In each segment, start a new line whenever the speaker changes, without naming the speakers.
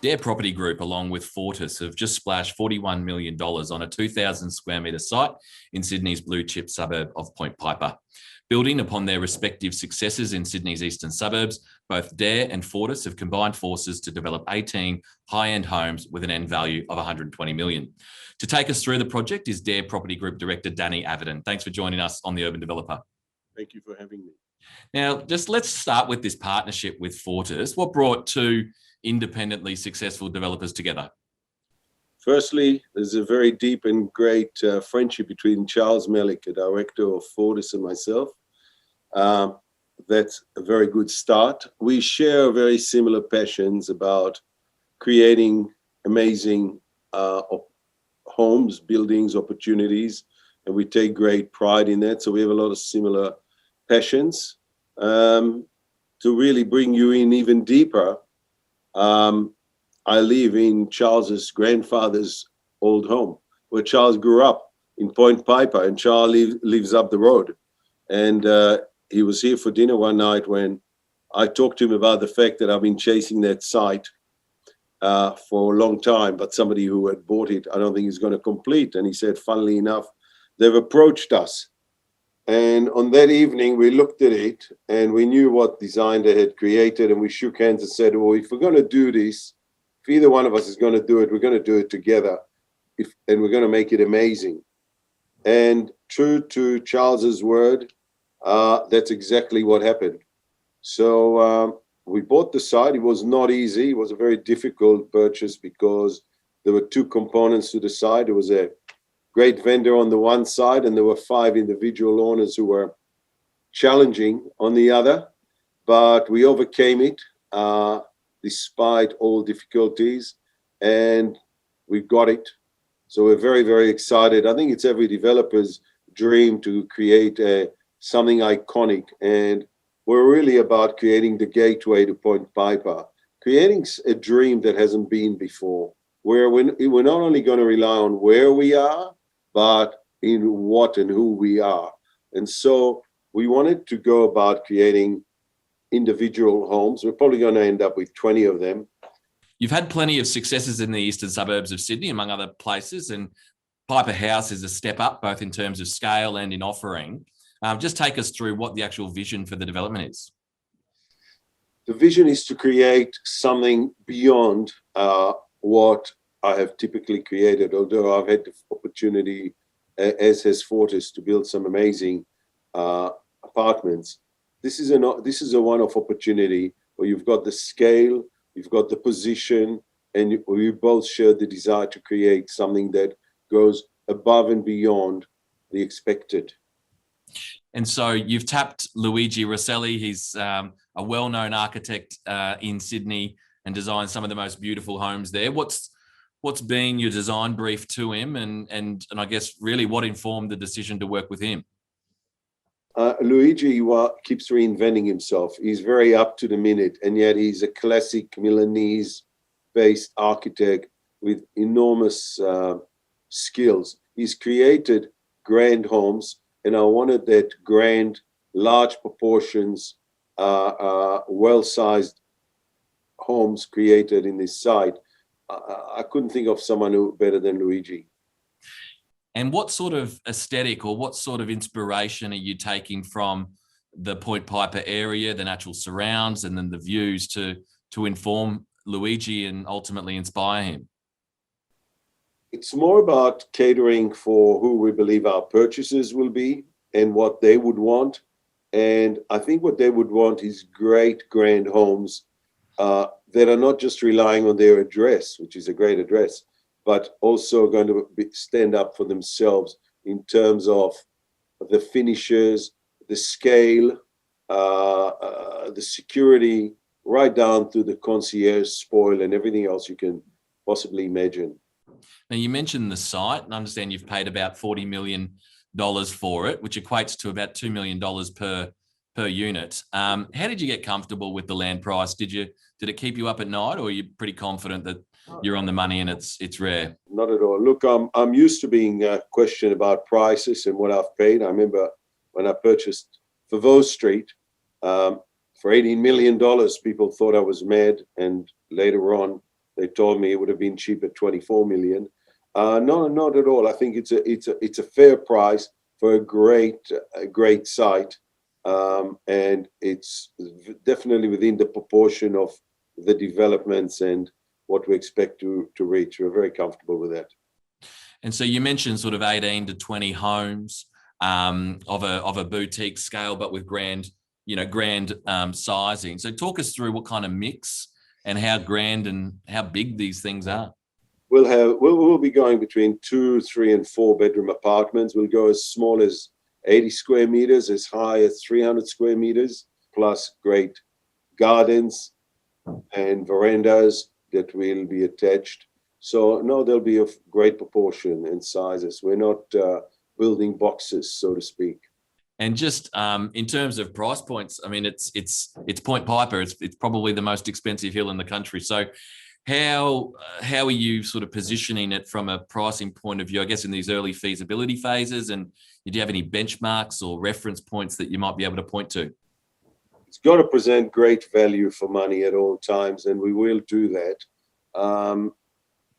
Dare Property Group, along with Fortis, have just splashed $41 million on a 2,000 square metre site in Sydney's blue chip suburb of Point Piper. Building upon their respective successes in Sydney's eastern suburbs, both Dare and Fortis have combined forces to develop 18 high-end homes with an end value of $120 million. To take us through the project is Dare Property Group Director Danny Avidan. Thanks for joining us on The Urban Developer.
Thank you for having me.
Now, just let's start with this partnership with Fortis. What brought two independently successful developers together?
Firstly, there's a very deep and great friendship between Charles Melick, a director of Fortis, and myself. That's a very good start. We share very similar passions about creating amazing homes, buildings, opportunities, and we take great pride in that. So we have a lot of similar passions. To really bring you in even deeper, I live in Charles's grandfather's old home, where Charles grew up in Point Piper, and Charles lives up the road. And he was here for dinner one night when I talked to him about the fact that I've been chasing that site for a long time, but somebody who had bought it, I don't think is going to complete. And he said, funnily enough, they've approached us. And on that evening, we looked at it and we knew what design they had created, and we shook hands and said, well, if we're going to do this, if either one of us is going to do it, we're going to do it together, and we're going to make it amazing. And true to Charles's word, that's exactly what happened. So we bought the site. It was not easy. It was a very difficult purchase because there were two components to the site. There was a great vendor on the one side, and there were 5 individual owners who were challenging on the other, but we overcame it despite all difficulties, and we got it. So we're very, very excited. I think it's every developer's dream to create something iconic, and we're really about creating the gateway to Point Piper, creating a dream that hasn't been before, where we're not only going to rely on where we are, but in what and who we are. And so we wanted to go about creating individual homes. We're probably going to end up with 20 of them.
You've had plenty of successes in the eastern suburbs of Sydney, among other places, and Piper House is a step up, both in terms of scale and in offering. Just take us through what the actual vision for the development is.
The vision is to create something beyond what I have typically created, although I've had the opportunity, as has Fortis, to build some amazing apartments. This is a one-off opportunity where you've got the scale, you've got the position, and we both share the desire to create something that goes above and beyond the expected.
And so you've tapped Luigi Rosselli. He's a well-known architect in Sydney and designed some of the most beautiful homes there. What's been your design brief to him, and I guess really what informed the decision to work with him?
Luigi keeps reinventing himself. He's very up to the minute, and yet he's a classic Milanese-based architect with enormous skills. He's created grand homes, and I wanted that grand, large proportions, well-sized homes created in this site. I couldn't think of someone who better than Luigi.
And what sort of aesthetic or what sort of inspiration are you taking from the Point Piper area, the natural surrounds, and then the views to inform Luigi and ultimately inspire him?
It's more about catering for who we believe our purchasers will be and what they would want. And I think what they would want is great grand homes that are not just relying on their address, which is a great address, but also going to stand up for themselves in terms of the finishes, the scale, the security, right down to the concierge spoil and everything else you can possibly imagine.
Now, you mentioned the site, and I understand you've paid about $40 million for it, which equates to about $2 million per unit. How did you get comfortable with the land price? Did it keep you up at night, or are you pretty confident that you're on the money and it's rare?
Not at all. Look, I'm used to being questioned about prices and what I've paid. I remember when I purchased Favreau Street for $18 million, people thought I was mad, and later on They told me it would have been cheap at 24 million. No, not at all. I think it's a fair price for a great site, and it's definitely within the proportion of the developments and what we expect to reach. We're very comfortable with that.
And so you mentioned sort of 18 to 20 homes of a boutique scale, but with grand sizing. So talk us through what kind of mix and how grand and how big these things are.
We'll be going between 2, 3, and 4 bedroom apartments. We'll go as small as 80 square meters, as high as 300 square meters, plus great gardens and verandas that will be attached. So no, there'll be a great proportion and sizes. We're not building boxes, so to speak.
And just in terms of price points, I mean, it's Point Piper. It's probably the most expensive hill in the country. So how are you sort of positioning it from a pricing point of view, I guess, in these early feasibility phases? And do you have any benchmarks or reference points that you might be able to point to?
It's got to present great value for money at all times, and we will do that.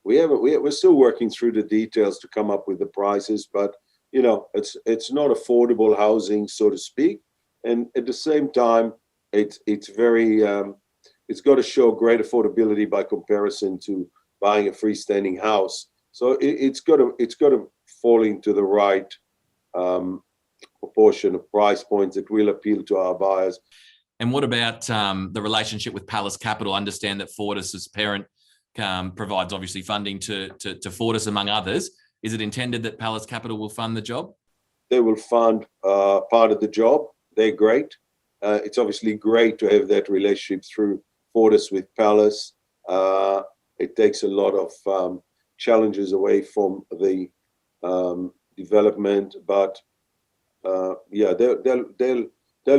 We're still working through the details to come up with the prices, but it's not affordable housing, so to speak. And at the same time, it's very it's got to show great affordability by comparison to buying a freestanding house. So it's got to fall into the right proportion of price points that will appeal to our buyers.
And what about the relationship with Palace Capital? I understand that Fortis' parent provides obviously funding to Fortis, among others. Is it intended that Palace Capital will fund the job?
They will fund part of the job. They're great. It's obviously great to have that relationship through Fortis with Palace. It takes a lot of challenges away from the development, but they'll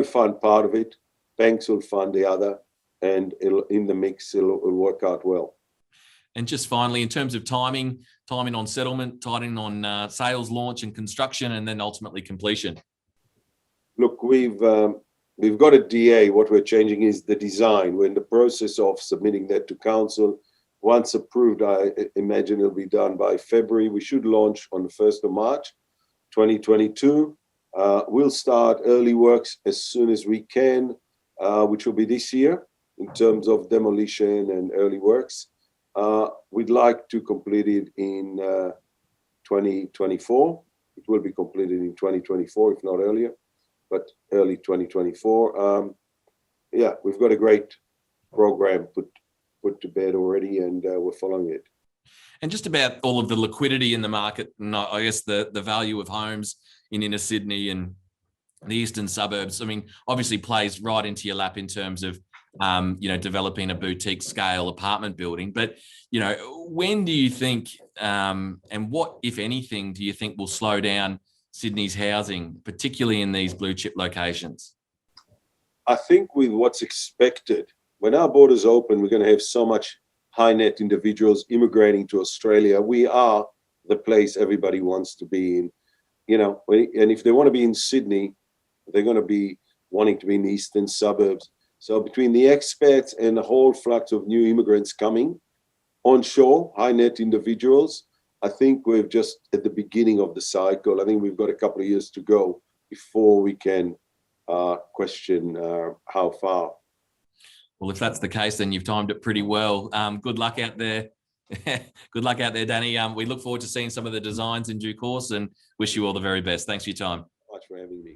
fund part of it. Banks will fund the other, and in the mix, it'll work out well.
And just finally, in terms of timing on settlement, timing on sales launch and construction, and then ultimately completion.
Look, we've got a DA. What we're changing is the design. We're in the process of submitting that to council. Once approved, I imagine it'll be done by February. We should launch on the 1st of March, 2022. We'll start early works as soon as we can, which will be this year in terms of demolition and early works. We'd like to complete it in 2024. It will be completed in 2024, if not earlier, but early 2024. We've got a great program put to bed already, and we're following it.
And just about all of the liquidity in the market, and I guess the value of homes in inner Sydney and the eastern suburbs, I mean, obviously plays right into your lap in terms of developing a boutique scale apartment building. But, when do you think, and what, if anything, do you think will slow down Sydney's housing, particularly in these blue chip locations?
I think with what's expected, when our borders open, we're going to have so much high net individuals immigrating to Australia. We are the place everybody wants to be in, and if they want to be in Sydney, they're going to be wanting to be in the eastern suburbs. So between the expats and the whole flux of new immigrants coming onshore, high net individuals, I think we're just at the beginning of the cycle. I think we've got a couple of years to go before we can question how far.
Well, if that's the case, then you've timed it pretty well. Good luck out there. Good luck out there, Danny. We look forward to seeing some of the designs in due course and wish you all the very best. Thanks for your time.
Thanks for having me.